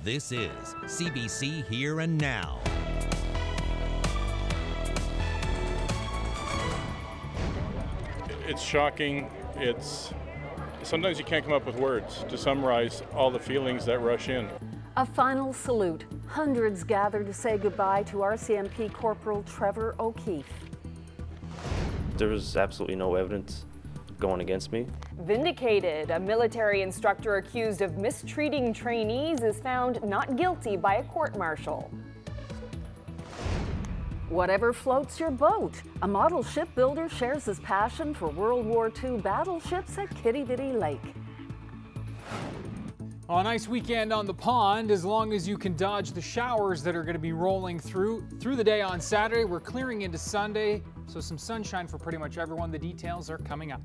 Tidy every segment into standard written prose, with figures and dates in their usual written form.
This is CBC Here and Now. It's shocking. Sometimes you can't come up with words to summarize all the feelings that rush in. A final salute. Hundreds gather to say goodbye to RCMP Corporal Trevor O'Keefe. There was absolutely no evidence going against me. Vindicated. A military instructor accused of mistreating trainees is found not guilty by a court-martial. Whatever floats your boat. A model shipbuilder shares his passion for World War II battleships at Kitty Bitty Lake. Oh, a nice weekend on the pond, as long as you can dodge the showers that are going to be rolling through the day on Saturday. We're clearing into Sunday, so some sunshine for pretty much everyone. The details are coming up.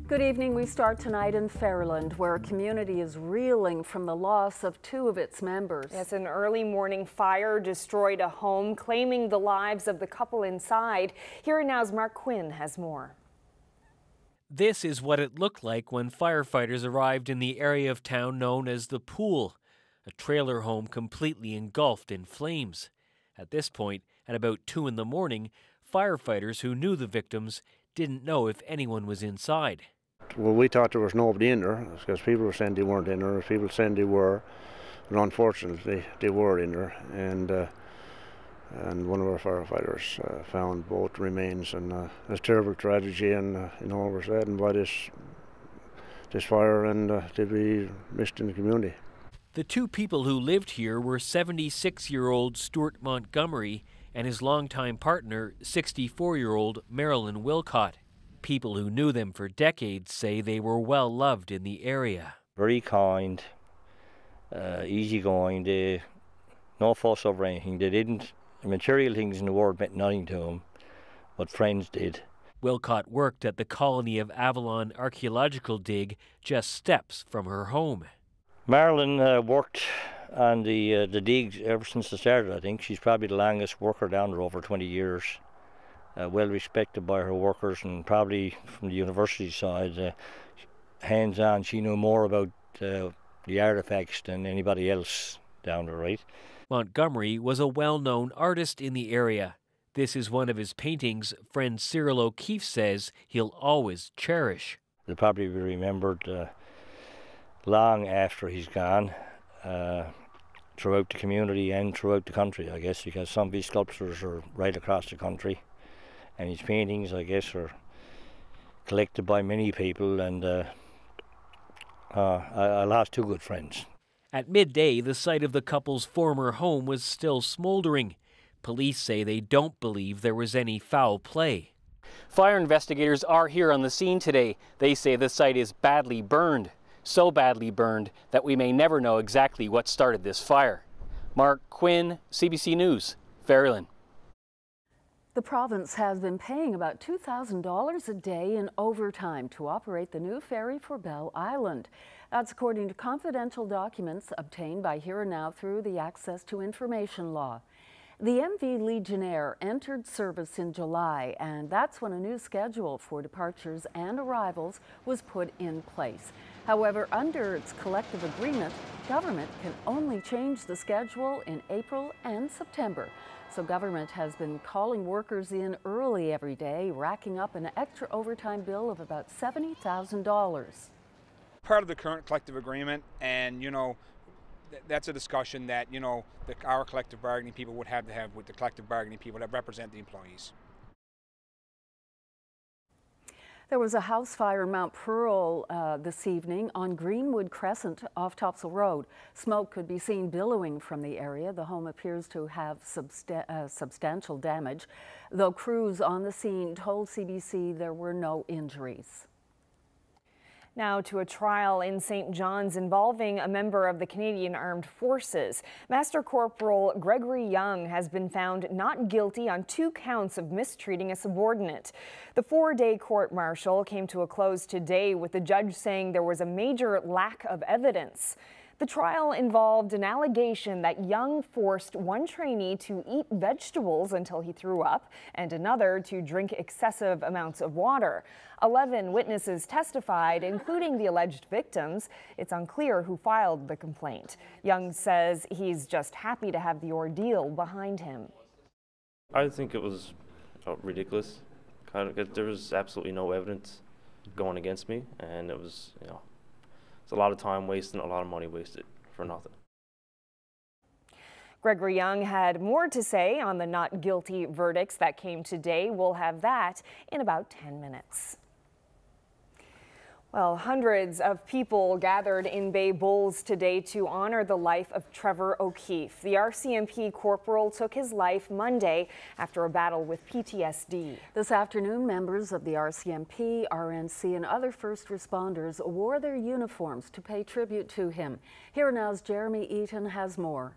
Good evening. We start tonight in Fairland, where a community is reeling from the loss of two of its members. Yes, an early morning fire destroyed a home, claiming the lives of the couple inside. Here and Now's Mark Quinn has more. This is what it looked like when firefighters arrived in the area of town known as the Pool, a trailer home completely engulfed in flames. At this point, at about 2 in the morning, firefighters who knew the victims didn't know if anyone was inside. Well, we thought there was nobody in there, because people were saying they weren't in there, people saying they were, and unfortunately they were in there, and one of our firefighters found both remains, and it's a terrible tragedy, and we're saddened by this fire, and they'll be missed in the community. The two people who lived here were 76-year-old Stuart Montgomery and his longtime partner, 64-year-old Marilyn Wilcott. People who knew them for decades say they were well loved in the area. Very kind, easygoing, no fuss over anything. The material things in the world meant nothing to them, but friends did. Wilcott worked at the colony of Avalon archaeological dig just steps from her home. Marilyn worked on the digs ever since it started, I think. She's probably the longest worker down there, over 20 years. Well respected by her workers, and probably from the university side, hands-on, she knew more about the artefacts than anybody else down there, right? Montgomery was a well-known artist in the area. This is one of his paintings friend Cyril O'Keefe says he'll always cherish. They'll probably be remembered long after he's gone, throughout the community and throughout the country, I guess, because some of his sculptures are right across the country, and his paintings, I guess, are collected by many people, and I lost two good friends. At midday, the site of the couple's former home was still smoldering. Police say they don't believe there was any foul play. Fire investigators are here on the scene today. They say the site is badly burned. So badly burned that we may never know exactly what started this fire. Mark Quinn, CBC News, Fairland. The province has been paying about $2,000 a day in overtime to operate the new ferry for Bell Island. That's according to confidential documents obtained by Here and Now through the Access to Information Law. The MV Legionnaire entered service in July, and that's when a new schedule for departures and arrivals was put in place. However, under its collective agreement, government can only change the schedule in April and September. So government has been calling workers in early every day, racking up an extra overtime bill of about $70,000. Part of the current collective agreement, and that's a discussion that our collective bargaining people would have to have with the collective bargaining people that represent the employees. There was a house fire in Mount Pearl this evening on Greenwood Crescent off Topsail Road. Smoke could be seen billowing from the area. The home appears to have substantial damage, though crews on the scene told CBC there were no injuries. Now to a trial in St. John's involving a member of the Canadian Armed Forces. Master Corporal Gregory Young has been found not guilty on 2 counts of mistreating a subordinate. The 4-day court-martial came to a close today with the judge saying there was a major lack of evidence. The trial involved an allegation that Young forced one trainee to eat vegetables until he threw up and another to drink excessive amounts of water. 11 witnesses testified, including the alleged victims. It's unclear who filed the complaint. Young says he's just happy to have the ordeal behind him. I think it was ridiculous. There was absolutely no evidence going against me, and it was, it's a lot of time wasted, a lot of money wasted for nothing. Gregory Young had more to say on the not guilty verdicts that came today. We'll have that in about 10 minutes. Well, hundreds of people gathered in Bay Bulls today to honor the life of Trevor O'Keefe. The RCMP corporal took his life Monday after a battle with PTSD. This afternoon, members of the RCMP, RNC, and other first responders wore their uniforms to pay tribute to him. Here now's Jeremy Eaton has more.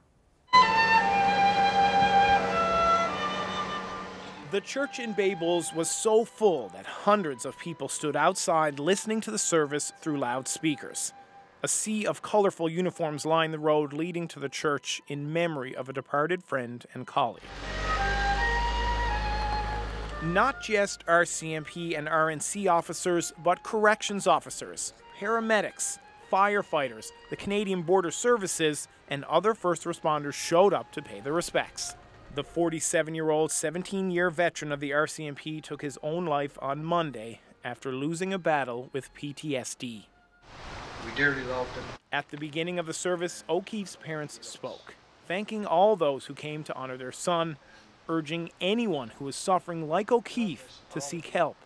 The church in Bay Bulls was so full that hundreds of people stood outside listening to the service through loudspeakers. A sea of colorful uniforms lined the road leading to the church in memory of a departed friend and colleague. Not just RCMP and RNC officers, but corrections officers, paramedics, firefighters, the Canadian Border Services, and other first responders showed up to pay their respects. The 47-year-old, 17-year veteran of the RCMP took his own life on Monday after losing a battle with PTSD. We dearly loved him. At the beginning of the service, O'Keefe's parents spoke, thanking all those who came to honor their son, urging anyone who is suffering like O'Keefe to seek help.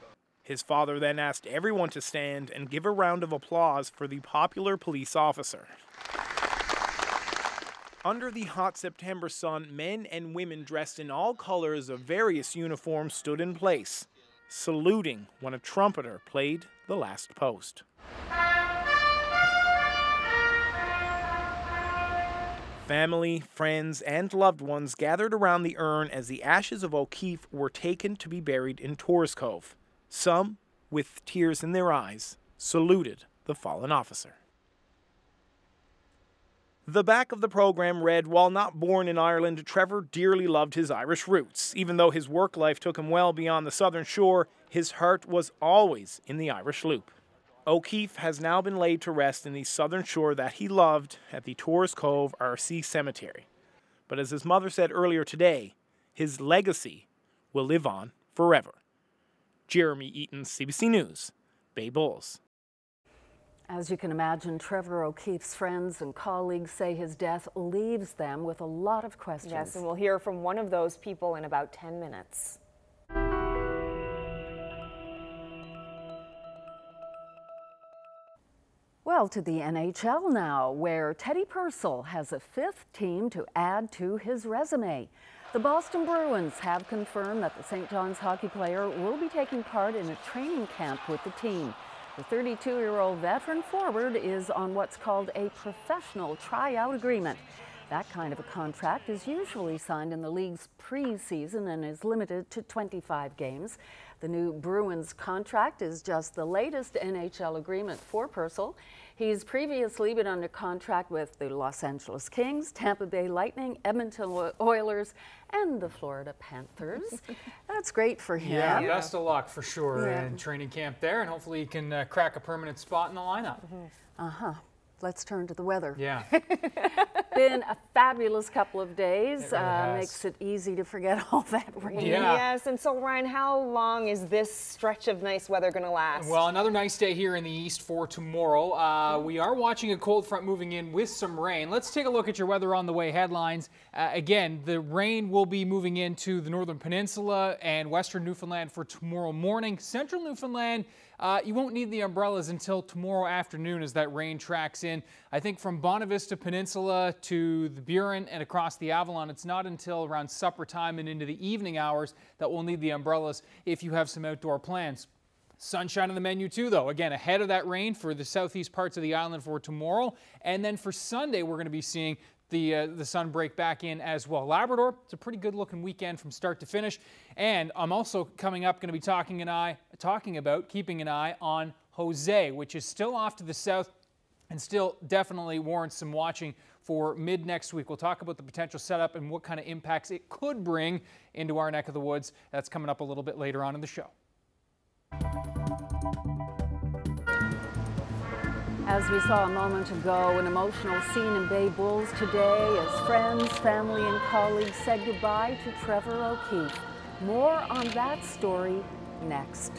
His father then asked everyone to stand and give a round of applause for the popular police officer. Under the hot September sun, men and women dressed in all colors of various uniforms stood in place, saluting when a trumpeter played the last post. Family, friends, and loved ones gathered around the urn as the ashes of O'Keefe were taken to be buried in Torres Cove. Some, with tears in their eyes, saluted the fallen officer. The back of the program read, "While not born in Ireland, Trevor dearly loved his Irish roots. Even though his work life took him well beyond the southern shore, his heart was always in the Irish Loop." O'Keefe has now been laid to rest in the southern shore that he loved at the Torres Cove RC Cemetery. But as his mother said earlier today, his legacy will live on forever. Jeremy Eaton, CBC News, Bay Bulls. As you can imagine, Trevor O'Keefe's friends and colleagues say his death leaves them with a lot of questions. Yes, and we'll hear from one of those people in about 10 minutes. Well, to the NHL now, where Teddy Purcell has a fifth team to add to his resume. The Boston Bruins have confirmed that the St. John's hockey player will be taking part in a training camp with the team. The 32-year-old veteran forward is on what's called a professional tryout agreement. That kind of a contract is usually signed in the league's preseason and is limited to 25 games. The new Bruins contract is just the latest NHL agreement for Purcell. He's previously been under contract with the Los Angeles Kings, Tampa Bay Lightning, Edmonton Oilers, and the Florida Panthers. That's great for him. Yeah, best of luck for sure Yeah. in training camp there, and hopefully he can crack a permanent spot in the lineup. Let's turn to the weather. Yeah. Been a fabulous couple of days. It really has. Makes it easy to forget all that rain. Yeah. Yes, and so Ryan, how long is this stretch of nice weather going to last? Well, another nice day here in the east for tomorrow. We are watching a cold front moving in with some rain. Let's take a look at your weather on the way headlines. Again, the rain will be moving into the northern peninsula and western Newfoundland for tomorrow morning. Central Newfoundland, you won't need the umbrellas until tomorrow afternoon as that rain tracks in. I think from Bonavista Peninsula to the Burin and across the Avalon, it's not until around supper time and into the evening hours that we'll need the umbrellas if you have some outdoor plans. Sunshine on the menu too, though. Again, ahead of that rain for the southeast parts of the island for tomorrow. And then for Sunday, we're going to be seeing the sun break back in as well. Labrador, it's a pretty good looking weekend from start to finish. And I'm also coming up going to be talking about keeping an eye on Jose, which is still off to the south and still definitely warrants some watching for mid next week. We'll talk about the potential setup and what kind of impacts it could bring into our neck of the woods. That's coming up a little bit later on in the show. As we saw a moment ago, an emotional scene in Bay Bulls today as friends, family, and colleagues said goodbye to Trevor O'Keefe. More on that story next.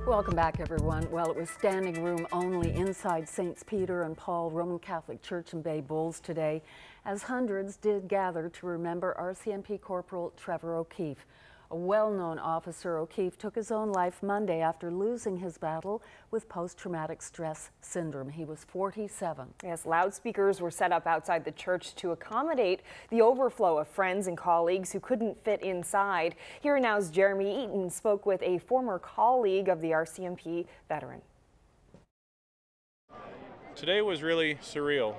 Welcome back, everyone. Well, it was standing room only inside St. Peter and Paul Roman Catholic Church in Bay Bulls today, as hundreds did gather to remember RCMP Corporal Trevor O'Keefe. A well-known officer, O'Keefe took his own life Monday after losing his battle with post-traumatic stress syndrome. He was 47. Yes, loudspeakers were set up outside the church to accommodate the overflow of friends and colleagues who couldn't fit inside. Here Now's Jeremy Eaton spoke with a former colleague of the RCMP veteran. Today was really surreal.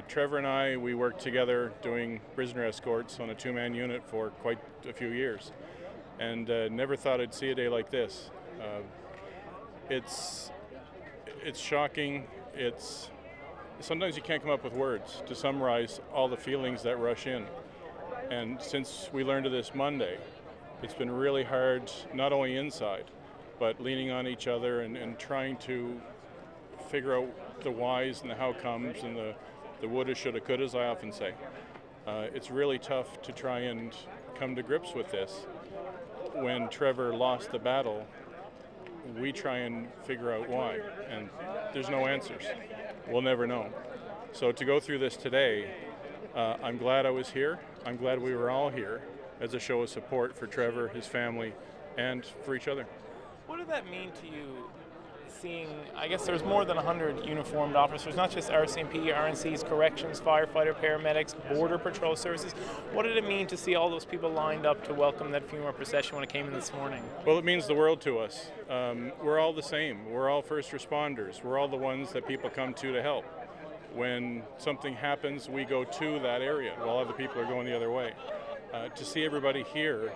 Trevor and I, we worked together doing prisoner escorts on a two-man unit for quite a few years. And never thought I'd see a day like this. It's shocking. Sometimes you can't come up with words to summarize all the feelings that rush in. And since we learned of this Monday, it's been really hard, not only inside, but leaning on each other and trying to figure out the whys and the how comes and the woulda, shoulda, couldas, I often say. It's really tough to try and come to grips with this. When Trevor lost the battle, we try and figure out why, and there's no answers. We'll never know. So to go through this today, I'm glad I was here. I'm glad we were all here as a show of support for Trevor, his family, and for each other. What did that mean to you, seeing, I guess there's more than 100 uniformed officers, not just RCMP, RNCs, corrections, firefighter, paramedics, border patrol services. What did it mean to see all those people lined up to welcome that funeral procession when it came in this morning? Well, it means the world to us. We're all the same. We're all first responders. We're all the ones that people come to help. When something happens, we go to that area while other people are going the other way. To see everybody here,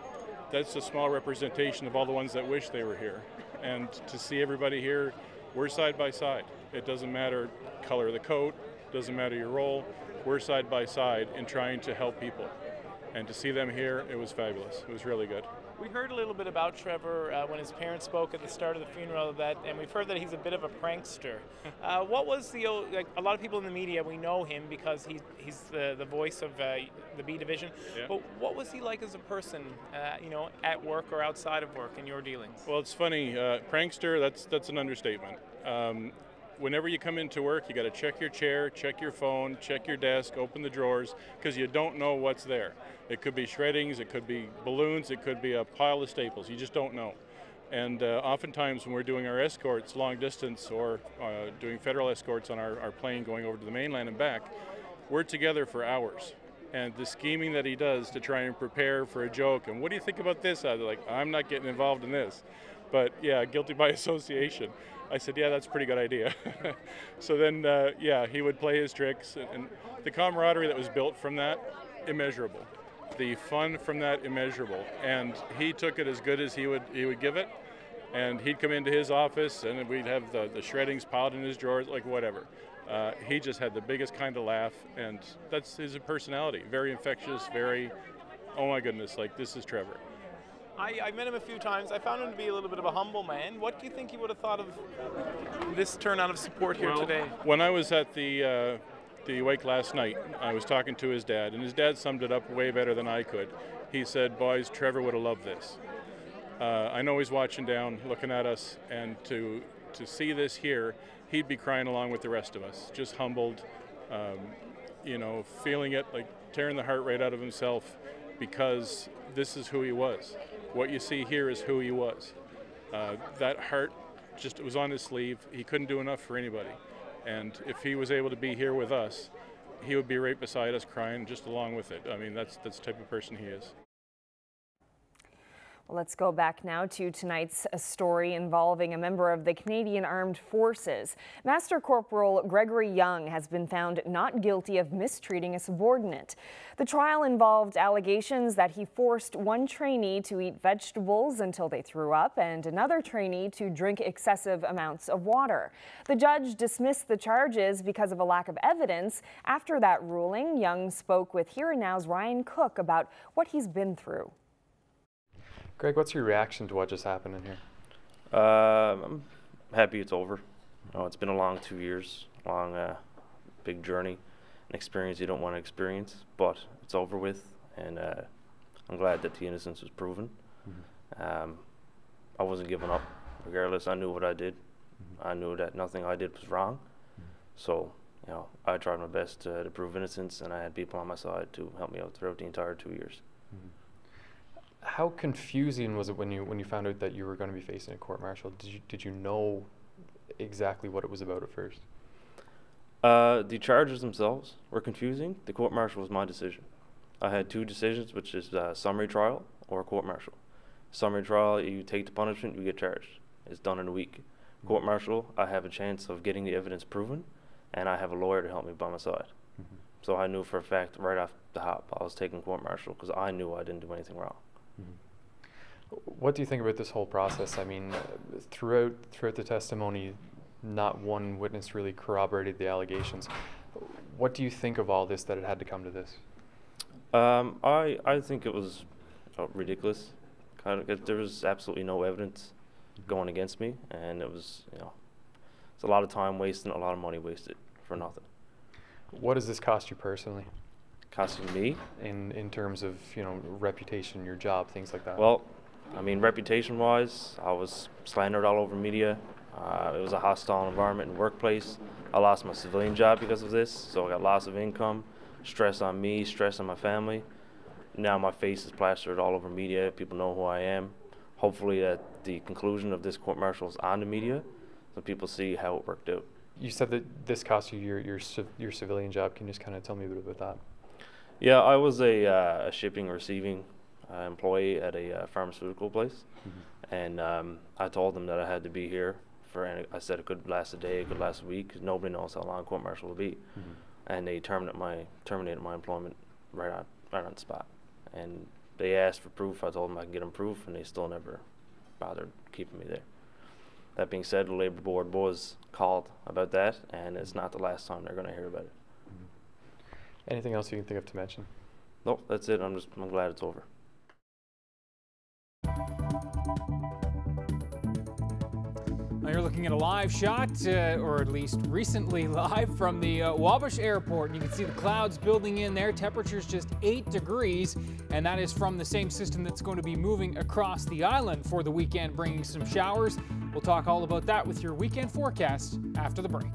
that's a small representation of all the ones that wish they were here. And to see everybody here, we're side by side. It doesn't matter color of the coat, doesn't matter your role, we're side by side in trying to help people. And to see them here, it was fabulous. It was really good. We heard a little bit about Trevor when his parents spoke at the start of the funeral, and we've heard that he's a bit of a prankster. What was like, a lot of people in the media, we know him because he's the voice of the B Division. Yeah. But what was he like as a person, you know, at work or outside of work in your dealings? Well, it's funny. Prankster, that's an understatement. Whenever you come into work, you got to check your chair, check your phone, check your desk, open the drawers, because you don't know what's there. It could be shreddings, it could be balloons, it could be a pile of staples. You just don't know. And oftentimes when we're doing our escorts long distance or doing federal escorts on our plane going over to the mainland and back, we're together for hours. And the scheming that he does to try and prepare for a joke, and what do you think about this? I was like, I'm not getting involved in this. But yeah, guilty by association. I said, yeah, that's a pretty good idea. So then, yeah, he would play his tricks, and the camaraderie that was built from that, immeasurable. The fun from that, immeasurable. And he took it as good as he would give it. And he'd come into his office, and we'd have the shreddings piled in his drawers, like whatever. He just had the biggest kind of laugh, and that's his personality. Very infectious, very, oh my goodness, like this is Trevor. I met him a few times. I found him to be a little bit of a humble man. What do you think he would have thought of this turnout of support here today? When I was at the wake last night, I was talking to his dad, and his dad summed it up way better than I could. He said, boys, Trevor would have loved this. I know he's watching down, looking at us, and to see this here, he'd be crying along with the rest of us, just humbled, you know, feeling it, like tearing the heart right out of himself, because this is who he was. What you see here is who he was. That heart just was on his sleeve. He couldn't do enough for anybody. And if he was able to be here with us, he would be right beside us crying just along with it. I mean, that's the type of person he is. Well, let's go back now to tonight's story involving a member of the Canadian Armed Forces. Master Corporal Gregory Young has been found not guilty of mistreating a subordinate. The trial involved allegations that he forced one trainee to eat vegetables until they threw up and another trainee to drink excessive amounts of water. The judge dismissed the charges because of a lack of evidence. After that ruling, Young spoke with Here and Now's Ryan Cook about what he's been through. Greg, what's your reaction to what just happened in here? I'm happy it's over. You know, it's been a long 2 years, long big journey, an experience you don't want to experience, but it's over with, and I'm glad that the innocence was proven. Mm-hmm. I wasn't giving up, regardless. I knew what I did. Mm-hmm. I knew that nothing I did was wrong. Mm-hmm. So, you know, I tried my best to prove innocence, and I had people on my side to help me out throughout the entire 2 years. Mm-hmm. How confusing was it when you found out that you were going to be facing a court-martial? Did you know exactly what it was about at first? The charges themselves were confusing. The court-martial was my decision. I had two decisions, which is summary trial or court-martial. Summary trial, you take the punishment, you get charged. It's done in a week. Mm-hmm. Court-martial, I have a chance of getting the evidence proven, and I have a lawyer to help me by my side. Mm-hmm. So I knew for a fact right off the hop I was taking court-martial because I knew I didn't do anything wrong. Mm-hmm. What do you think about this whole process? I mean, throughout the testimony, not one witness really corroborated the allegations. What do you think of all this, that it had to come to this? I think it was ridiculous. There was absolutely no evidence going against me, and it was, you know, it's a lot of time wasted, a lot of money wasted for nothing. What does this cost you personally? Costing me? In terms of, you know, reputation, your job, things like that? Well, I mean, reputation-wise, I was slandered all over media. It was a hostile environment in the workplace. I lost my civilian job because of this, so I got loss of income, stress on me, stress on my family. Now my face is plastered all over media. People know who I am. Hopefully at the conclusion of this court-martial is on the media, so people see how it worked out. You said that this cost you your civilian job. Can you just kind of tell me a bit about that? Yeah, I was a shipping and receiving employee at a pharmaceutical place, and I told them that I had to be here for. I said it could last a day, it could last a week, because nobody knows how long court-martial will be, and they terminated my employment right on the spot. And they asked for proof. I told them I could get them proof, and they still never bothered keeping me there. That being said, the Labour Board was called about that, and it's not the last time they're going to hear about it. Anything else you can think of to mention? Nope, that's it. I'm glad it's over. Now you're looking at a live shot, or at least recently live, from the Wabash Airport. And you can see the clouds building in there. Temperature's just 8 degrees, and that is from the same system that's going to be moving across the island for the weekend, bringing some showers. We'll talk all about that with your weekend forecast after the break.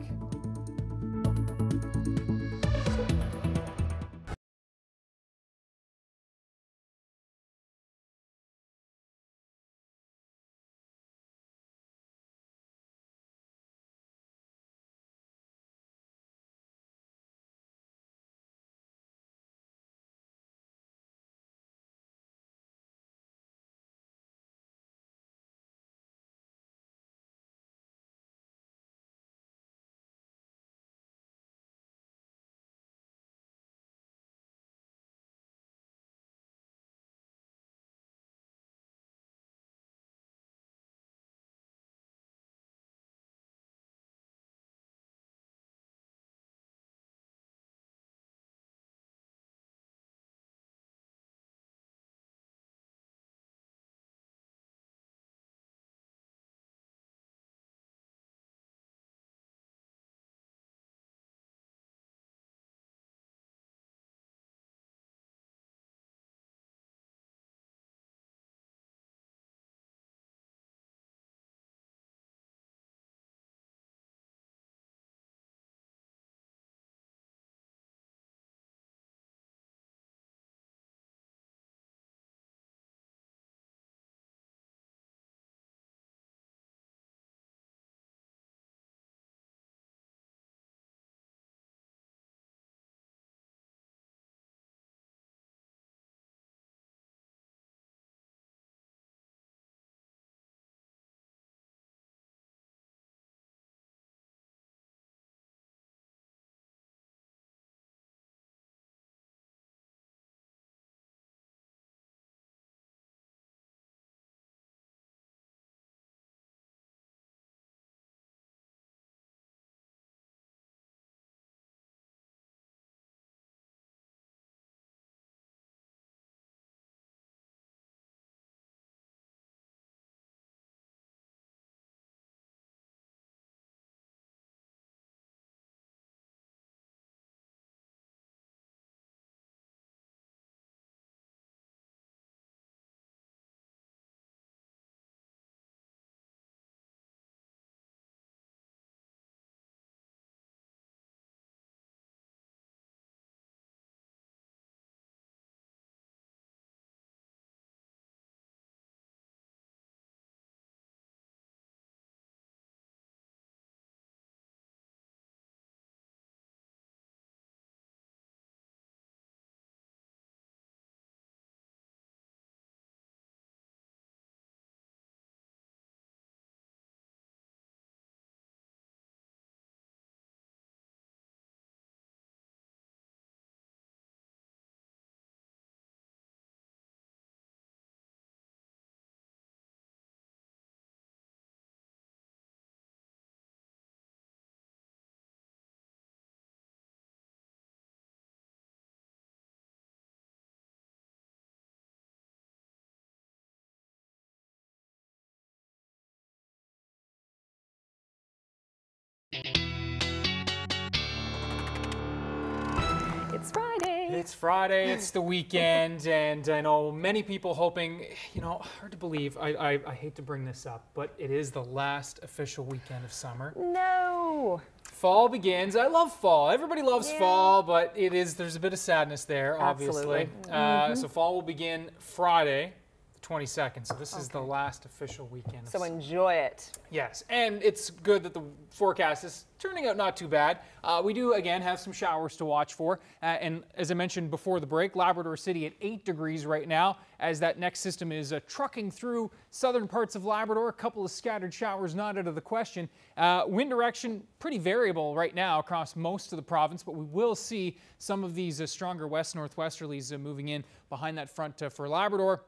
it's Friday, it's the weekend, and I know many people hoping, you know, hard to believe, I hate to bring this up, but it is the last official weekend of summer. No. Fall begins. I love fall. Everybody loves fall, but there's a bit of sadness there, obviously. So fall will begin Friday, the 22nd. So this is the last official weekend. So enjoy it. Yes, and it's good that the forecast is turning out not too bad. We do, again, have some showers to watch for. And as I mentioned before the break, Labrador City at 8 degrees right now as that next system is trucking through southern parts of Labrador. A couple of scattered showers not out of the question. Wind direction pretty variable right now across most of the province, but we will see some of these stronger west-northwesterlies moving in behind that front for Labrador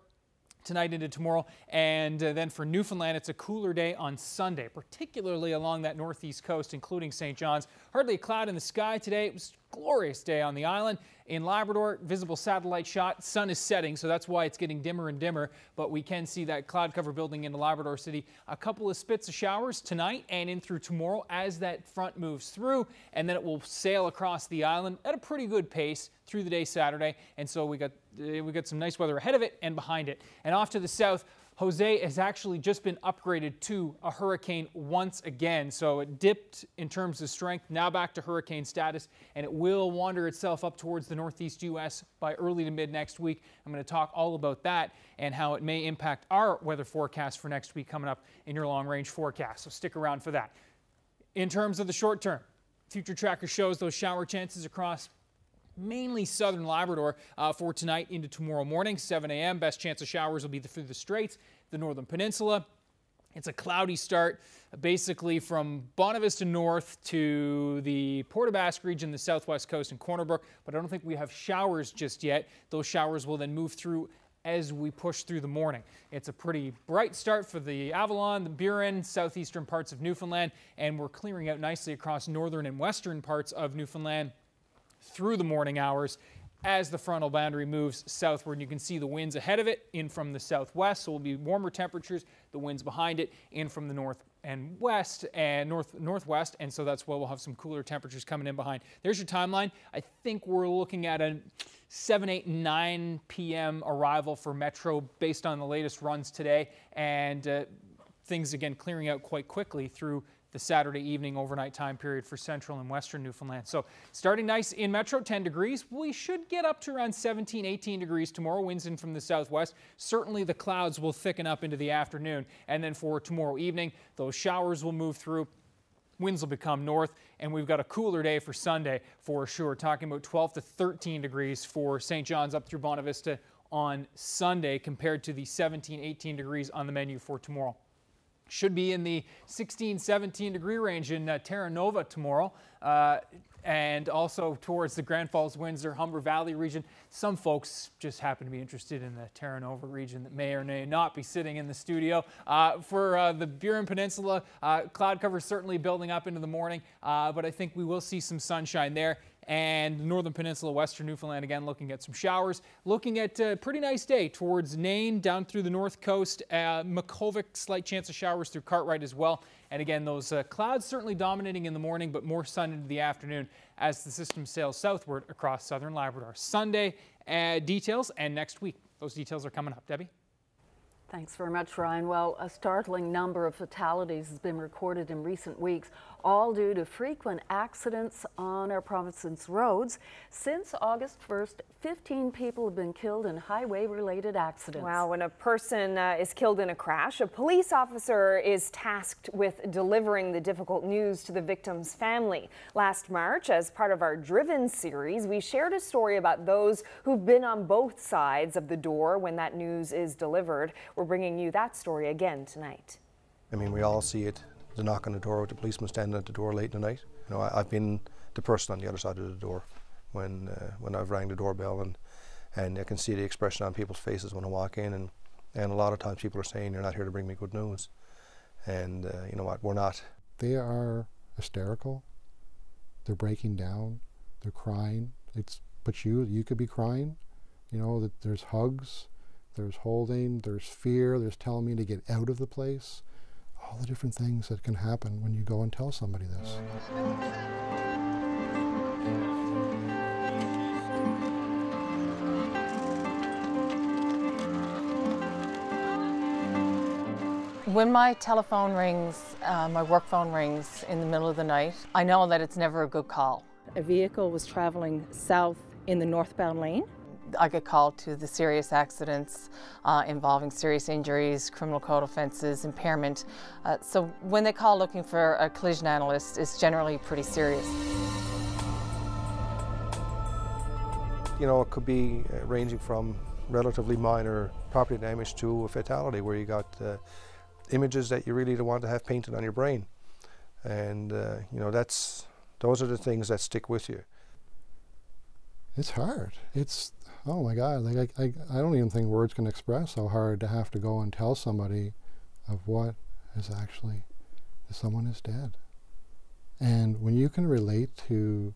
tonight into tomorrow. And then for Newfoundland, it's a cooler day on Sunday, particularly along that northeast coast, including St. John's. Hardly a cloud in the sky today. It was a glorious day on the island. In Labrador, visible satellite shot. Sun is setting, so that's why it's getting dimmer and dimmer. But we can see that cloud cover building into Labrador City. A couple of spits of showers tonight and in through tomorrow as that front moves through. And then it will sail across the island at a pretty good pace through the day Saturday. And so we got some nice weather ahead of it and behind it. And off to the south, Jose has actually just been upgraded to a hurricane once again. So it dipped in terms of strength, now back to hurricane status, and it will wander itself up towards the northeast U.S. by early to mid next week. I'm going to talk all about that and how it may impact our weather forecast for next week coming up in your long-range forecast. So stick around for that. In terms of the short term, Future Tracker shows those shower chances across mainly southern Labrador for tonight into tomorrow morning, 7 a.m. Best chance of showers will be through the Straits, the Northern Peninsula. It's a cloudy start, basically from Bonavista north to the Port aux Basques region, the southwest coast, and Corner Brook. But I don't think we have showers just yet. Those showers will then move through as we push through the morning. It's a pretty bright start for the Avalon, the Burin, southeastern parts of Newfoundland, and we're clearing out nicely across northern and western parts of Newfoundland through the morning hours as the frontal boundary moves southward. And you can see the winds ahead of it in from the southwest, so it will be warmer temperatures. The winds behind it in from the north and west and northwest, and so that's why we'll have some cooler temperatures coming in behind. There's your timeline. I think we're looking at a 7, 8, 9 p.m. arrival for Metro based on the latest runs today, and things again clearing out quite quickly through the Saturday evening overnight time period for central and western Newfoundland. So starting nice in Metro, 10 degrees. We should get up to around 17, 18 degrees tomorrow. Winds in from the southwest. Certainly the clouds will thicken up into the afternoon. And then for tomorrow evening, those showers will move through. Winds will become north, and we've got a cooler day for Sunday for sure. Talking about 12 to 13 degrees for St. John's up through Bonavista on Sunday compared to the 17, 18 degrees on the menu for tomorrow. Should be in the 16, 17 degree range in Terra Nova tomorrow, and also towards the Grand Falls-Windsor, Humber Valley region. Some folks just happen to be interested in the Terra Nova region that may or may not be sitting in the studio. For the Burin Peninsula, cloud cover certainly building up into the morning, but I think we will see some sunshine there. And the Northern Peninsula, Western Newfoundland, again, looking at some showers. Looking at a pretty nice day towards Nain, down through the north coast. Makkovik, slight chance of showers through Cartwright as well. And again, those clouds certainly dominating in the morning, but more sun into the afternoon as the system sails southward across southern Labrador. Sunday details and next week. Those details are coming up. Debbie? Thanks very much, Ryan. Well, a startling number of fatalities has been recorded in recent weeks, all due to frequent accidents on our province's roads. Since August 1st, 15 people have been killed in highway-related accidents. Wow, when a person is killed in a crash, a police officer is tasked with delivering the difficult news to the victim's family. Last March, as part of our Driven series, we shared a story about those who've been on both sides of the door when that news is delivered. We're bringing you that story again tonight. I mean, we all see it, the knock on the door with the policeman standing at the door late in the night. You know, I've been the person on the other side of the door when I've rang the doorbell, and I can see the expression on people's faces when I walk in, and a lot of times people are saying, "You're not here to bring me good news," and you know what, we're not. They are hysterical. They're breaking down. They're crying. But you could be crying. You know, that there's hugs. There's holding, there's fear, there's telling me to get out of the place. All the different things that can happen when you go and tell somebody this. When my telephone rings, my work phone rings in the middle of the night, I know that it's never a good call. A vehicle was traveling south in the northbound lane. I get called to the serious accidents involving serious injuries, criminal code offenses, impairment. So when they call looking for a collision analyst, it's generally pretty serious. You know, it could be ranging from relatively minor property damage to a fatality where you got images that you really don't want to have painted on your brain. And, you know, those are the things that stick with you. It's hard. It's, oh my God, like I don't even think words can express how hard to have to go and tell somebody of what is actually, someone is dead. And when you can relate to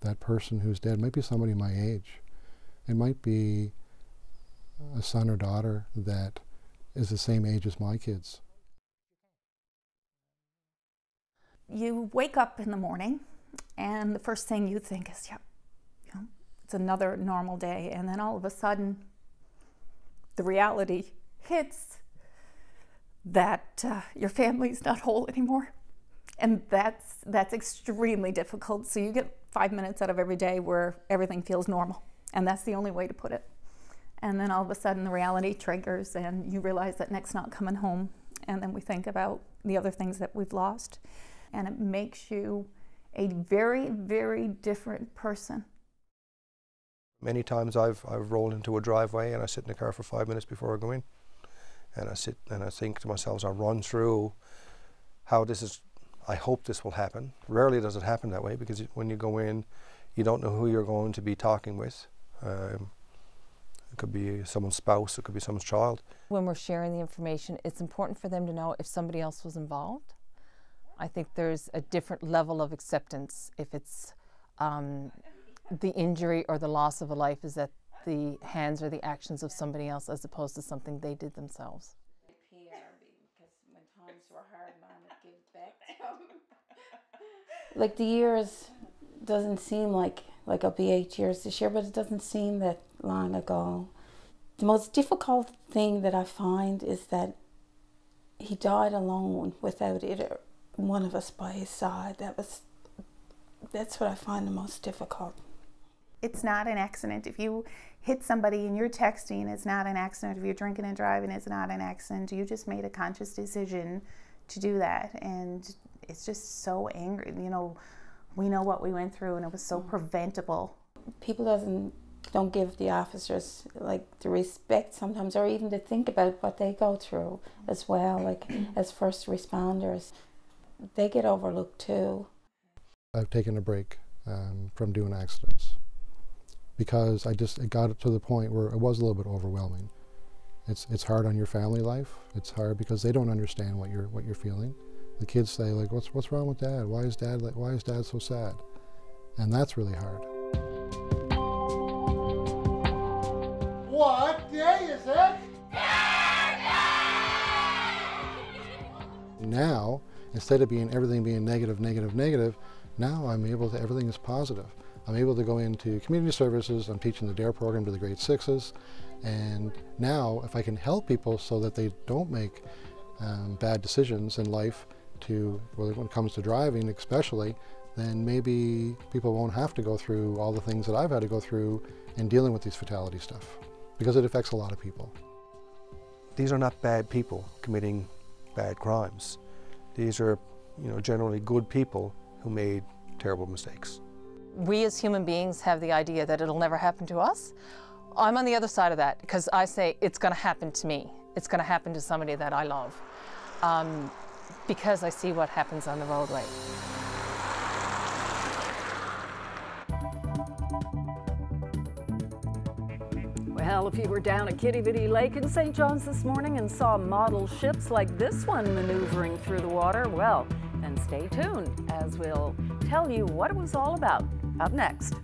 that person who's dead, it might be somebody my age. It might be a son or daughter that is the same age as my kids. You wake up in the morning and the first thing you think is, yeah, you know, it's another normal day. And then all of a sudden the reality hits that your family's not whole anymore. And that's extremely difficult. So you get 5 minutes out of every day where everything feels normal. And that's the only way to put it. And then all of a sudden the reality triggers and you realize that Nick's not coming home. And then we think about the other things that we've lost. And it makes you a very, very different person. Many times I've rolled into a driveway and I sit in the car for 5 minutes before I go in. And I sit and I think to myself, I run through how this is, I hope this will happen. Rarely does it happen that way because when you go in, you don't know who you're going to be talking with. It could be someone's spouse, it could be someone's child. When we're sharing the information, it's important for them to know if somebody else was involved. I think there's a different level of acceptance if it's the injury or the loss of a life is at the hands or the actions of somebody else as opposed to something they did themselves. Like the years doesn't seem like I'll be 8 years this year, but it doesn't seem that long ago. The most difficult thing that I find is that he died alone without either one of us by his side. That's what I find the most difficult. It's not an accident. If you hit somebody and you're texting, it's not an accident. If you're drinking and driving, it's not an accident. You just made a conscious decision to do that. And it's just so angry. You know, we know what we went through and it was so preventable. People don't give the officers like the respect sometimes, or even to think about what they go through as well, like as first responders. They get overlooked too. I've taken a break from doing accidents because it got to the point where it was a little bit overwhelming. It's hard on your family life. It's hard because they don't understand what you're feeling. The kids say like, "What's wrong with Dad? Why is Dad so sad?" And that's really hard. What day is it? Now, instead of everything being negative, now I'm able to, everything is positive. I'm able to go into community services. I'm teaching the DARE program to the grade 6s. And now, if I can help people so that they don't make bad decisions in life, when it comes to driving especially, then maybe people won't have to go through all the things that I've had to go through in dealing with these fatality stuff, because it affects a lot of people. These are not bad people committing bad crimes. These are, generally good people who made terrible mistakes. We as human beings have the idea that it'll never happen to us. I'm on the other side of that because I say it's going to happen to me. It's going to happen to somebody that I love. Because I see what happens on the roadway. Well, if you were down at Kitty Bitty Lake in St. John's this morning and saw model ships like this one maneuvering through the water, well, then stay tuned as we'll tell you what it was all about. Up next.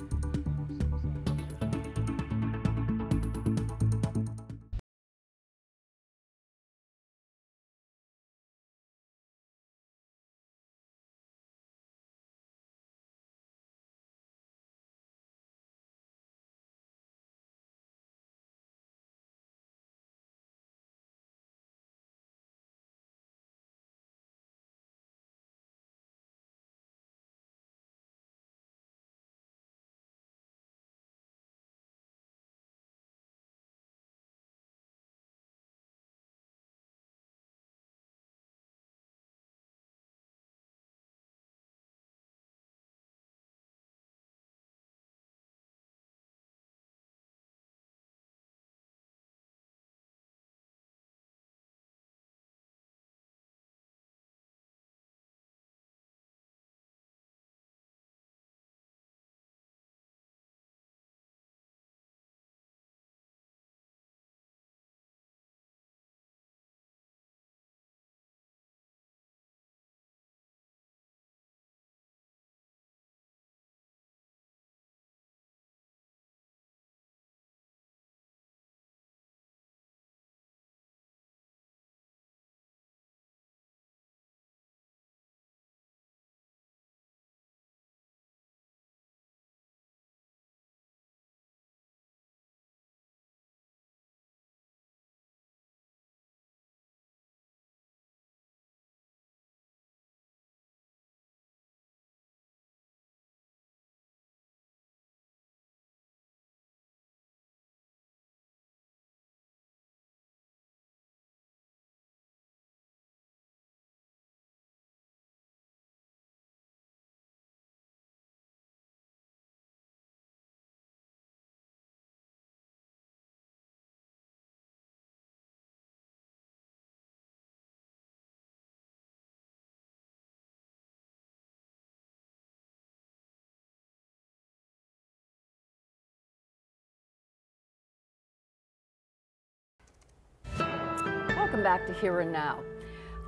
Welcome back to Here and Now.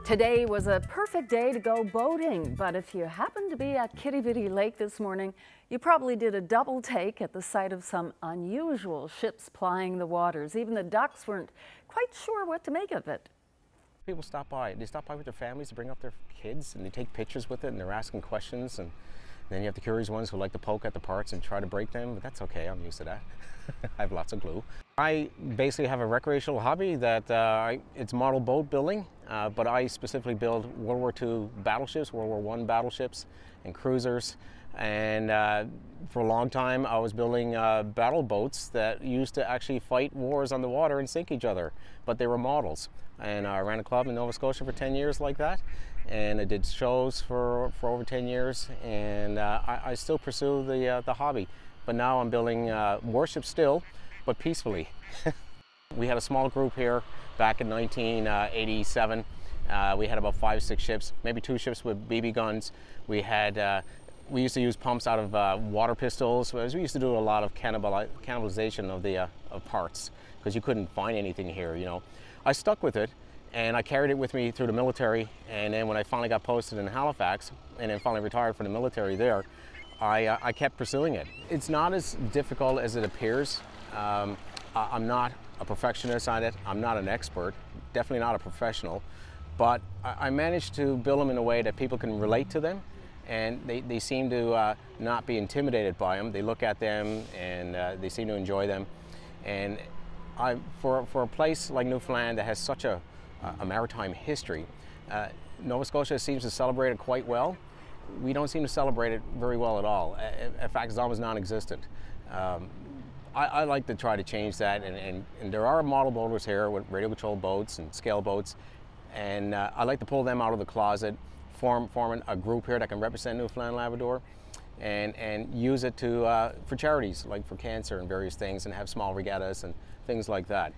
Today was a perfect day to go boating, but if you happened to be at Kitty Vitty Lake this morning, you probably did a double take at the sight of some unusual ships plying the waters. Even the ducks weren't quite sure what to make of it. People stop by. They stop by with their families to bring up their kids, and they take pictures with it, and they're asking questions. And then you have the curious ones who like to poke at the parts and try to break them, but that's okay. I'm used to that. I have lots of glue. I basically have a recreational hobby that it's model boat building, but I specifically build World War II battleships, World War I battleships and cruisers. And for a long time, I was building battle boats that used to actually fight wars on the water and sink each other, but they were models. And I ran a club in Nova Scotia for 10 years like that. And I did shows for over 10 years, and I still pursue the hobby. But now I'm building warships still, but peacefully. We had a small group here back in 1987. We had about 5 or 6 ships, maybe 2 ships with BB guns. We used to use pumps out of water pistols. We used to do a lot of cannibalization of the parts because you couldn't find anything here, you know. I stuck with it, and I carried it with me through the military, and then when I finally got posted in Halifax and then finally retired from the military there, I kept pursuing it. It's not as difficult as it appears. I'm not a perfectionist on it. I'm not an expert, definitely not a professional, but I managed to build them in a way that people can relate to them, and they seem to not be intimidated by them. They look at them and they seem to enjoy them. And for a place like Newfoundland that has such a maritime history, Nova Scotia seems to celebrate it quite well. We don't seem to celebrate it very well at all. In fact, it's almost non-existent. I like to try to change that, and there are model boaters here with radio-controlled boats and scale boats, and I like to pull them out of the closet, forming a group here that can represent Newfoundland Labrador, and use it for charities, like for cancer and various things, and have small regattas and things like that.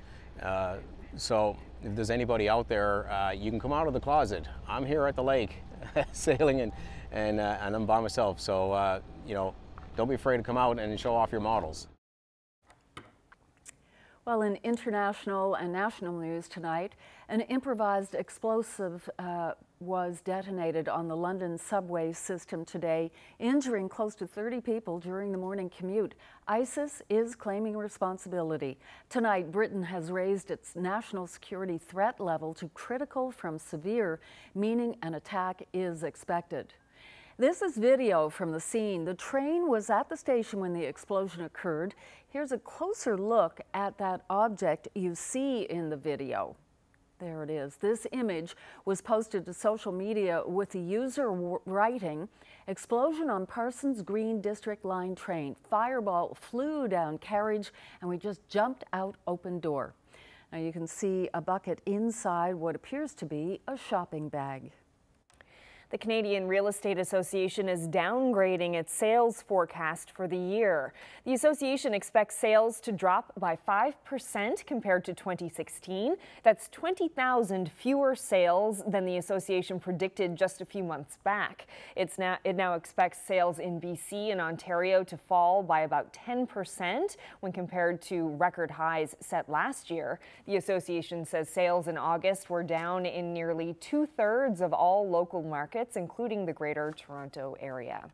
So if there's anybody out there, you can come out of the closet. I'm here at the lake sailing, and I'm by myself. So, you know, don't be afraid to come out and show off your models. Well, in international and national news tonight, an improvised explosive was detonated on the London subway system today, injuring close to 30 people during the morning commute. ISIS is claiming responsibility. Tonight, Britain has raised its national security threat level to critical from severe, meaning an attack is expected. This is video from the scene. The train was at the station when the explosion occurred. Here's a closer look at that object you see in the video. There it is. This image was posted to social media with the user writing, "Explosion on Parsons Green District Line train. Fireball flew down carriage and we just jumped out open door." Now you can see a bucket inside what appears to be a shopping bag. The Canadian Real Estate Association is downgrading its sales forecast for the year. The association expects sales to drop by 5% compared to 2016. That's 20,000 fewer sales than the association predicted just a few months back. It now expects sales in BC and Ontario to fall by about 10% when compared to record highs set last year. The association says sales in August were down in nearly 2/3 of all local markets, including the Greater Toronto area.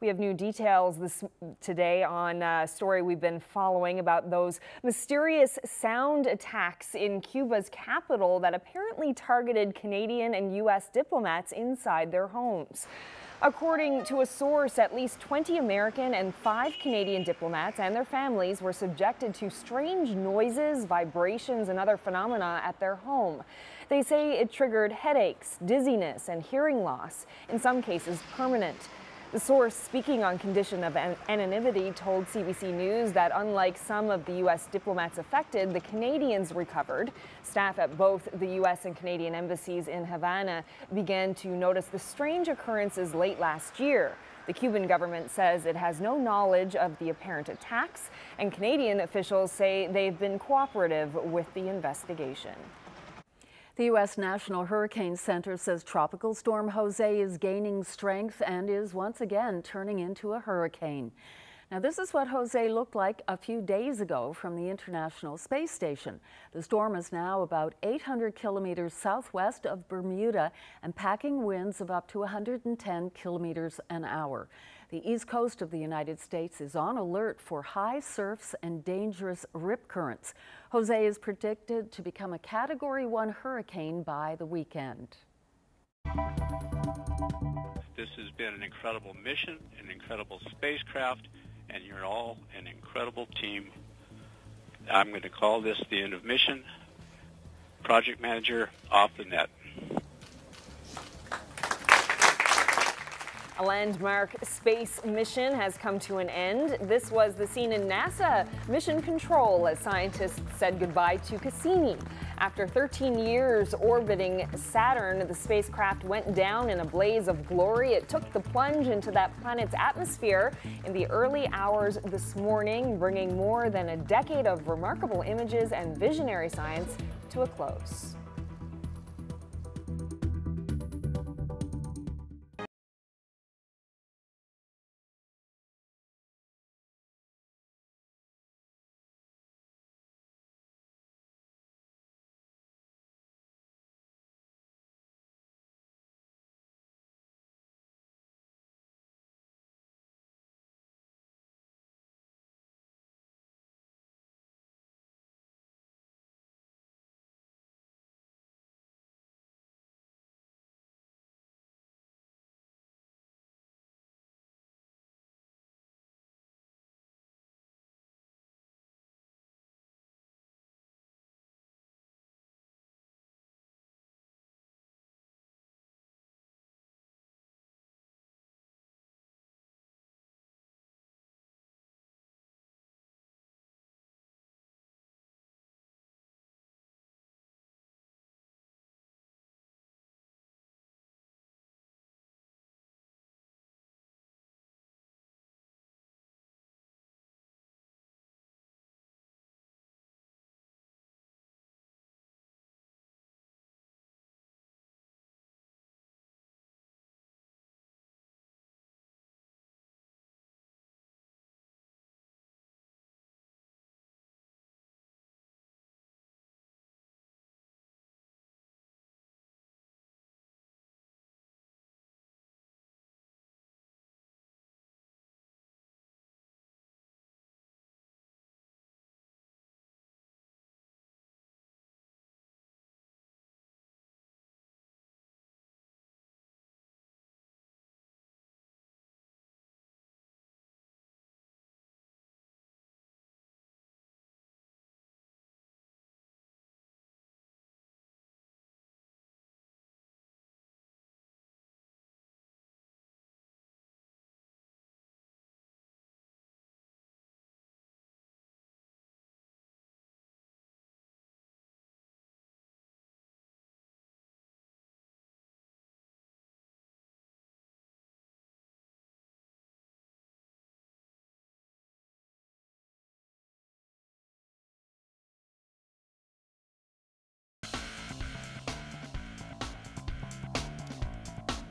We have new details today on a story we've been following about those mysterious sound attacks in Cuba's capital that apparently targeted Canadian and U.S. diplomats inside their homes. According to a source, at least 20 American and 5 Canadian diplomats and their families were subjected to strange noises, vibrations, and other phenomena at their home. They say it triggered headaches, dizziness, and hearing loss, in some cases permanent. The source, speaking on condition of anonymity, told CBC News that unlike some of the U.S. diplomats affected, the Canadians recovered. Staff at both the U.S. and Canadian embassies in Havana began to notice the strange occurrences late last year. The Cuban government says it has no knowledge of the apparent attacks, and Canadian officials say they've been cooperative with the investigation. The U.S. National Hurricane Center says Tropical Storm Jose is gaining strength and is once again turning into a hurricane. Now, this is what Jose looked like a few days ago from the International Space Station. The storm is now about 800 kilometers southwest of Bermuda and packing winds of up to 110 kilometers an hour. The east coast of the United States is on alert for high surfs and dangerous rip currents. Jose is predicted to become a Category 1 hurricane by the weekend. This has been an incredible mission, an incredible spacecraft, and you're all an incredible team. I'm going to call this the end of mission. Project manager off the net. A landmark space mission has come to an end. This was the scene in NASA mission control as scientists said goodbye to Cassini. After 13 years orbiting Saturn, the spacecraft went down in a blaze of glory. It took the plunge into that planet's atmosphere in the early hours this morning, bringing more than a decade of remarkable images and visionary science to a close.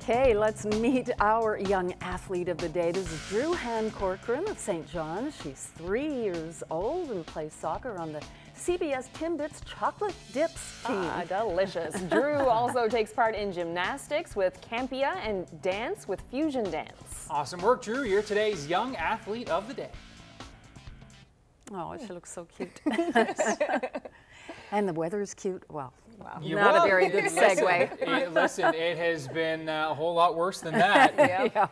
Okay, let's meet our young athlete of the day. This is Drew Corcoran of St. John's. She's 3 years old and plays soccer on the CBS Timbits Chocolate Dips team. Ah, delicious. Drew also takes part in gymnastics with Campia and dance with Fusion Dance. Awesome work, Drew. You're today's young athlete of the day. Oh, she looks so cute. And the weather's cute. Well, wow. Not a very good segue. Listen, it has been a whole lot worse than that,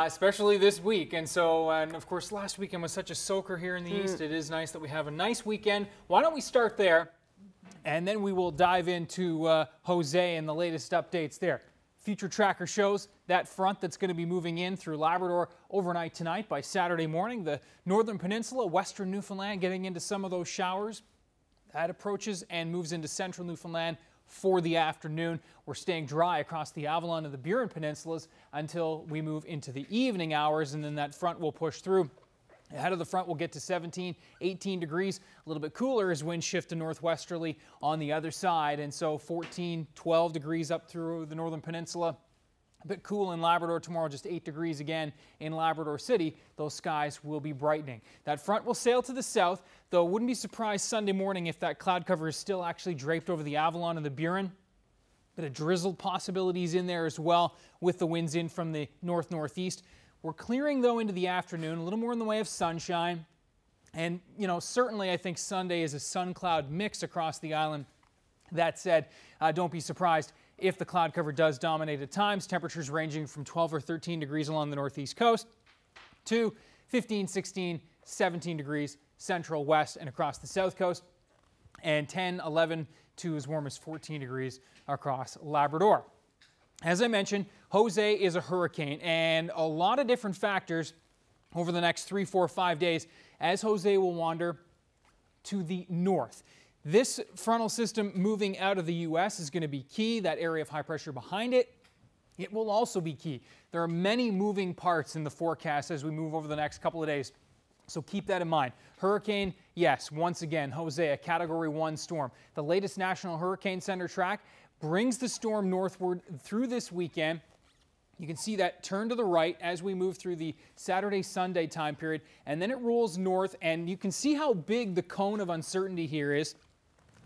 especially this week. And so, and of course, last weekend was such a soaker here in the East. It is nice that we have a nice weekend. Why don't we start there, and then we will dive into Jose and the latest updates there. Future Tracker shows that front that's going to be moving in through Labrador overnight tonight. By Saturday morning, the Northern Peninsula, Western Newfoundland getting into some of those showers. That approaches and moves into central Newfoundland for the afternoon. We're staying dry across the Avalon and the Burin Peninsulas until we move into the evening hours, and then that front will push through. Ahead of the front, we'll get to 17, 18 degrees. A little bit cooler as winds shift to northwesterly on the other side, and so 14, 12 degrees up through the Northern Peninsula. A bit cool in Labrador tomorrow, just 8 degrees again in Labrador City. Those skies will be brightening. That front will sail to the south, though wouldn't be surprised Sunday morning if that cloud cover is still actually draped over the Avalon and the Burin. Bit of drizzle possibilities in there as well with the winds in from the north-northeast. We're clearing, though, into the afternoon, a little more in the way of sunshine. And, you know, certainly I think Sunday is a sun-cloud mix across the island. That said, don't be surprised if the cloud cover does dominate at times. Temperatures ranging from 12 or 13 degrees along the northeast coast to 15, 16, 17 degrees central, west, and across the south coast, and 10, 11 to as warm as 14 degrees across Labrador. As I mentioned, Jose is a hurricane, and a lot of different factors over the next 3, 4, 5 days as Jose will wander to the north. This frontal system moving out of the U.S. is going to be key. That area of high pressure behind it, it will also be key. There are many moving parts in the forecast as we move over the next couple of days, so keep that in mind. Hurricane, yes, once again, Jose, a Category 1 storm. The latest National Hurricane Center track brings the storm northward through this weekend. You can see that turn to the right as we move through the Saturday-Sunday time period, and then it rolls north, and you can see how big the cone of uncertainty here is.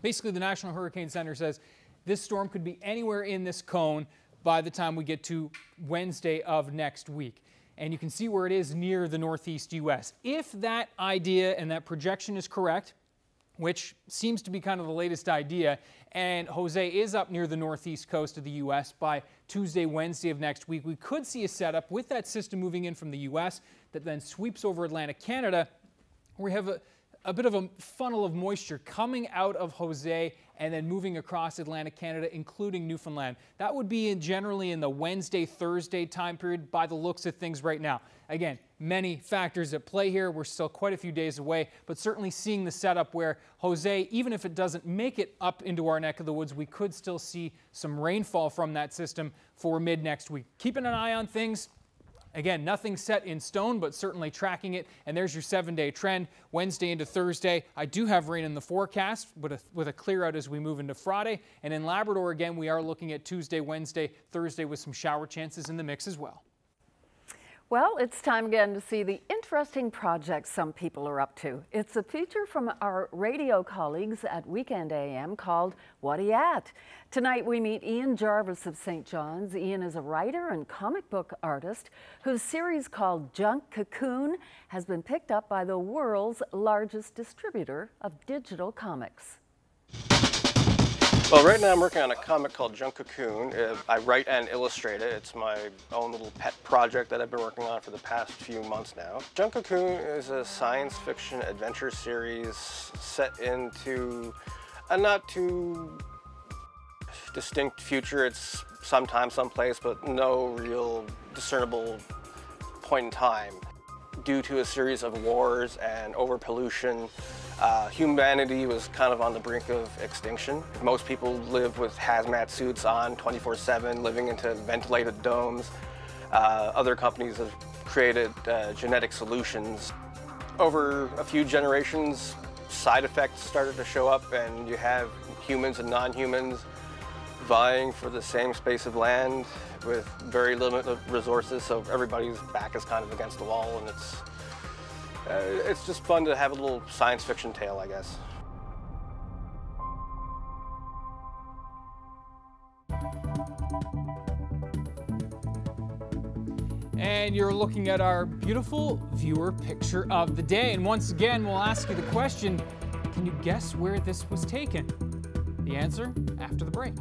Basically, the National Hurricane Center says this storm could be anywhere in this cone by the time we get to Wednesday of next week. And you can see where it is near the northeast U.S. If that idea and that projection is correct, which seems to be kind of the latest idea, and Jose is up near the northeast coast of the U.S. by Tuesday, Wednesday of next week, we could see a setup with that system moving in from the U.S. that then sweeps over Atlantic Canada, where we have a bit of a funnel of moisture coming out of Jose and then moving across Atlantic Canada, including Newfoundland. That would be generally in the Wednesday, Thursday time period by the looks of things right now. Again, many factors at play here. We're still quite a few days away, but certainly seeing the setup where Jose, even if it doesn't make it up into our neck of the woods, we could still see some rainfall from that system for mid next week. Keeping an eye on things. Again, nothing set in stone, but certainly tracking it. And there's your 7-day trend. Wednesday into Thursday, I do have rain in the forecast, but with a clear out as we move into Friday. And in Labrador, again, we are looking at Tuesday, Wednesday, Thursday with some shower chances in the mix as well. Well, it's time again to see the interesting projects some people are up to. It's a feature from our radio colleagues at Weekend AM called What Are You At? Tonight we meet Ian Jarvis of St. John's. Ian is a writer and comic book artist whose series called Junk Cocoon has been picked up by the world's largest distributor of digital comics. Well, right now I'm working on a comic called Junk Cocoon. I write and illustrate it. It's my own little pet project that I've been working on for the past few months now. Junk Cocoon is a science fiction adventure series set into a not too distinct future. It's sometime, someplace, but no real discernible point in time. Due to a series of wars and overpollution, humanity was kind of on the brink of extinction. Most people live with hazmat suits on 24/7, living into ventilated domes. Other companies have created genetic solutions. Over a few generations, side effects started to show up, and you have humans and non-humans vying for the same space of land with very limited resources, so everybody's back is kind of against the wall, and it's just fun to have a little science fiction tale, I guess. And you're looking at our beautiful viewer picture of the day. And once again, we'll ask you the question, can you guess where this was taken? The answer after the break.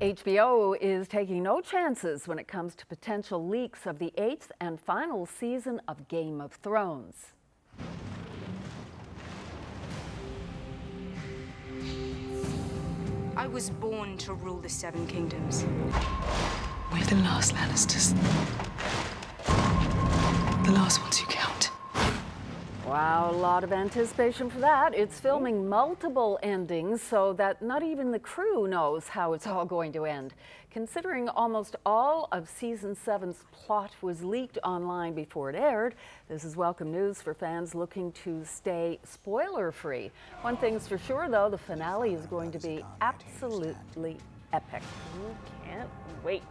HBO is taking no chances when it comes to potential leaks of the 8th and final season of Game of Thrones. I was born to rule the Seven Kingdoms. We're the last Lannisters. The last ones who count. Wow, a lot of anticipation for that. It's filming multiple endings so that not even the crew knows how it's all going to end. Considering almost all of Season 7's plot was leaked online before it aired, this is welcome news for fans looking to stay spoiler-free. One thing's for sure, though, the finale is going to be absolutely epic. Can't wait.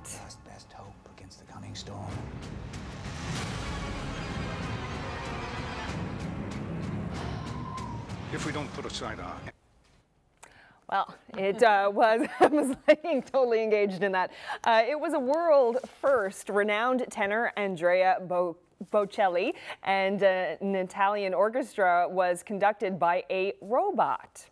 Best hope against the coming storm. If we don't put aside our... Well, it was, I was like totally engaged in that. It was a world first. Renowned tenor Andrea Bocelli and an Italian orchestra was conducted by a robot.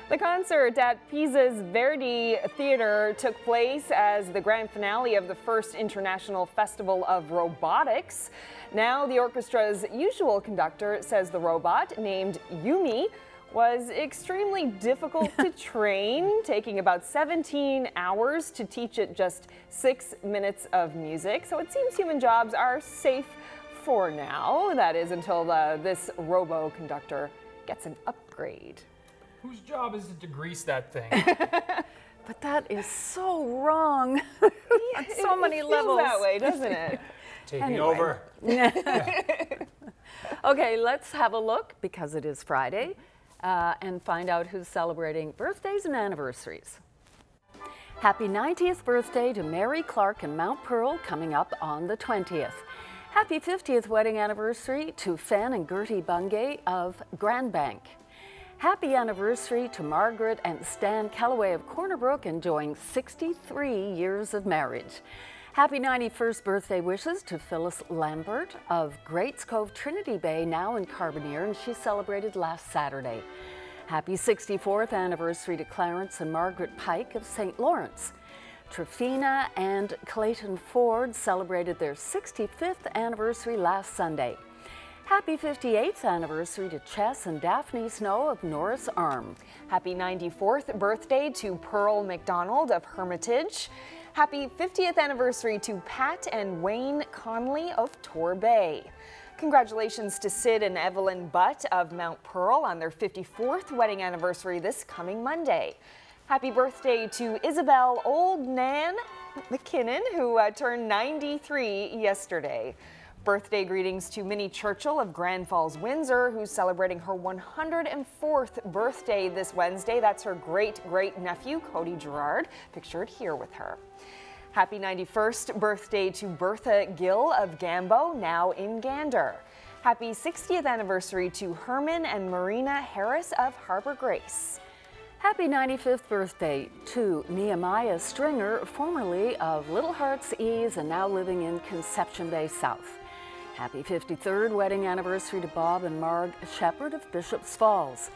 The concert at Pisa's Verdi Theatre took place as the grand finale of the first International Festival of Robotics. Now, the orchestra's usual conductor says the robot, named Yumi, was extremely difficult to train, taking about 17 hours to teach it just 6 minutes of music. So it seems human jobs are safe for now. That is until this robo-conductor gets an upgrade. Whose job is it to grease that thing? But that is so wrong on so many levels. It feels that way, doesn't it? Taking over. Okay, let's have a look, because it is Friday, and find out who's celebrating birthdays and anniversaries. Happy 90th birthday to Mary Clark in Mount Pearl, coming up on the 20th. Happy 50th wedding anniversary to Fen and Gertie Bungay of Grand Bank. Happy anniversary to Margaret and Stan Calloway of Corner Brook, enjoying 63 years of marriage. Happy 91st birthday wishes to Phyllis Lambert of Greats Cove Trinity Bay, now in Carbonear, and she celebrated last Saturday. Happy 64th anniversary to Clarence and Margaret Pike of St. Lawrence. Trephena and Clayton Ford celebrated their 65th anniversary last Sunday. Happy 58th anniversary to Chess and Daphne Snow of Norris Arm. Happy 94th birthday to Pearl McDonald of Hermitage. Happy 50th anniversary to Pat and Wayne Connolly of Torbay. Congratulations to Sid and Evelyn Butt of Mount Pearl on their 54th wedding anniversary this coming Monday. Happy birthday to Isabel Old Nan McKinnon, who turned 93 yesterday. Birthday greetings to Minnie Churchill of Grand Falls-Windsor, who's celebrating her 104th birthday this Wednesday. That's her great-great-nephew, Cody Gerard, pictured here with her. Happy 91st birthday to Bertha Gill of Gambo, now in Gander. Happy 60th anniversary to Herman and Marina Harris of Harbour Grace. Happy 95th birthday to Nehemiah Stringer, formerly of Little Hearts Ease and now living in Conception Bay South. Happy 53rd wedding anniversary to Bob and Marg Shepherd of Bishop's Falls.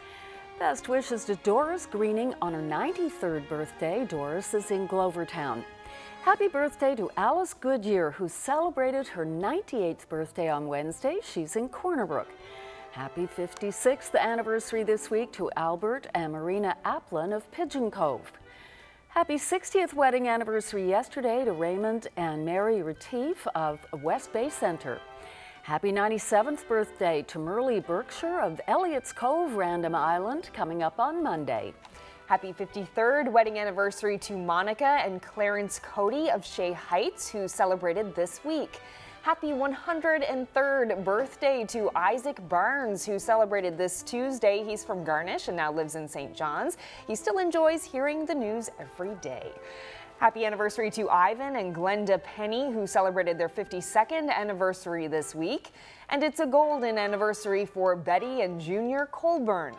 Best wishes to Doris Greening on her 93rd birthday. Doris is in Glovertown. Happy birthday to Alice Goodyear, who celebrated her 98th birthday on Wednesday. She's in Corner Brook. Happy 56th anniversary this week to Albert and Marina Applin of Pigeon Cove. Happy 60th wedding anniversary yesterday to Raymond and Mary Retief of West Bay Centre. Happy 97th birthday to Merle Berkshire of Elliott's Cove, Random Island, coming up on Monday. Happy 53rd wedding anniversary to Monica and Clarence Cody of Shea Heights, who celebrated this week. Happy 103rd birthday to Isaac Barnes, who celebrated this Tuesday. He's from Garnish and now lives in St. John's. He still enjoys hearing the news every day. Happy anniversary to Ivan and Glenda Penny, who celebrated their 52nd anniversary this week. And it's a golden anniversary for Betty and Junior Colburn.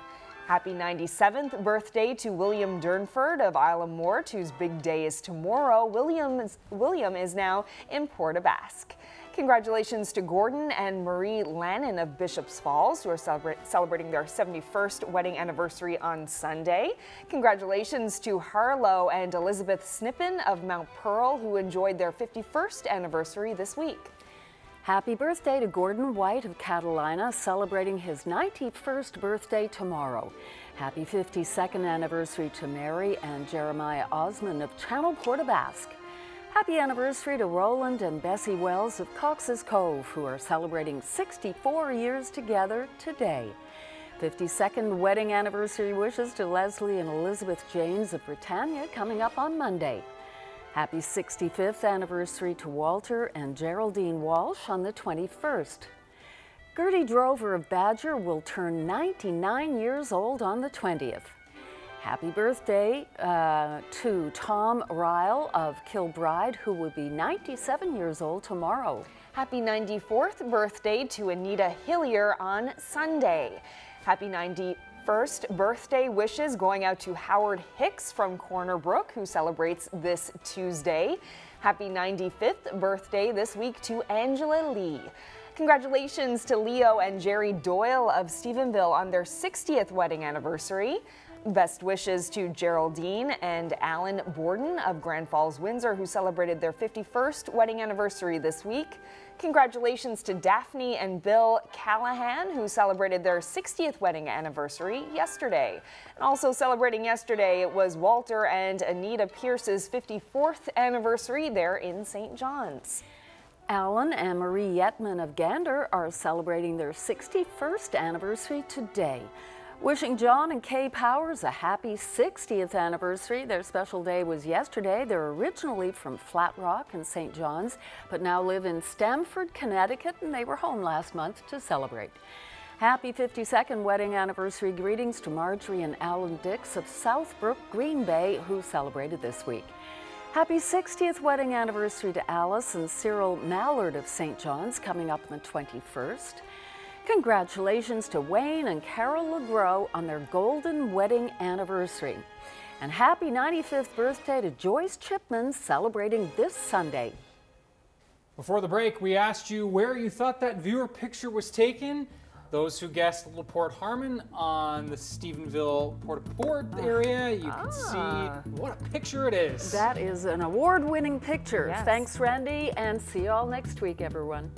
Happy 97th birthday to William Durnford of Isle of Mourt, whose big day is tomorrow. William is now in Port aux Basques. Congratulations to Gordon and Marie Lannon of Bishop's Falls, who are celebrating their 71st wedding anniversary on Sunday. Congratulations to Harlow and Elizabeth Snippen of Mount Pearl, who enjoyed their 51st anniversary this week. Happy birthday to Gordon White of Catalina, celebrating his 91st birthday tomorrow. Happy 52nd anniversary to Mary and Jeremiah Osmond of Channel Port aux Basques. Happy anniversary to Roland and Bessie Wells of Cox's Cove, who are celebrating 64 years together today. 52nd wedding anniversary wishes to Leslie and Elizabeth Janes of Britannia coming up on Monday. Happy 65th anniversary to Walter and Geraldine Walsh on the 21st. Gertie Drover of Badger will turn 99 years old on the 20th. Happy birthday to Tom Ryle of Kilbride, who will be 97 years old tomorrow. Happy 94th birthday to Anita Hillier on Sunday. Happy 91st birthday wishes going out to Howard Hicks from Corner Brook, who celebrates this Tuesday. Happy 95th birthday this week to Angela Lee. Congratulations to Leo and Jerry Doyle of Stephenville on their 60th wedding anniversary. Best wishes to Geraldine and Alan Borden of Grand Falls-Windsor, who celebrated their 51st wedding anniversary this week. Congratulations to Daphne and Bill Callahan, who celebrated their 60th wedding anniversary yesterday. And also celebrating yesterday, it was Walter and Anita Pierce's 54th anniversary there in St. John's. Alan and Marie Yetman of Gander are celebrating their 61st anniversary today. Wishing John and Kay Powers a happy 60th anniversary. Their special day was yesterday. They're originally from Flat Rock and St. John's, but now live in Stamford, Connecticut, and they were home last month to celebrate. Happy 52nd wedding anniversary greetings to Marjorie and Alan Dix of Southbrook, Green Bay, who celebrated this week. Happy 60th wedding anniversary to Alice and Cyril Mallard of St. John's, coming up on the 21st. Congratulations to Wayne and Carol LeGros on their golden wedding anniversary. And happy 95th birthday to Joyce Chipman, celebrating this Sunday. Before the break, we asked you where you thought that viewer picture was taken. Those who guessed Little Port Harmon on the Stephenville Port area, you can see what a picture it is. That is an award-winning picture. Yes. Thanks, Randy, and see you all next week, everyone.